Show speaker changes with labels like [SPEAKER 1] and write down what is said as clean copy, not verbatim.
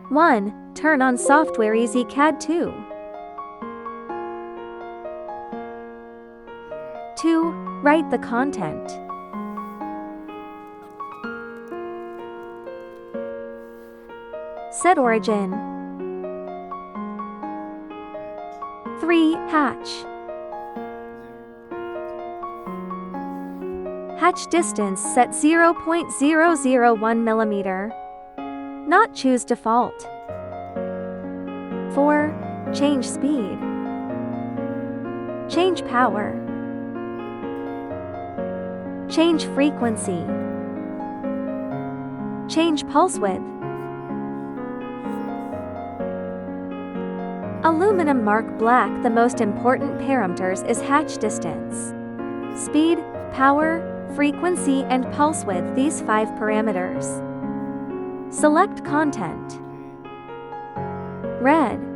[SPEAKER 1] 1. Turn on Software Easy CAD 2. 2. Write the content. Set origin. 3. Hatch. Hatch distance set 0.001 mm. Not choose default. 4. Change speed. Change power. Change frequency. Change pulse width. Aluminum Mark Black. The most important parameters is hatch distance, speed, power, frequency and pulse width. These 5 parameters. Select content. Red.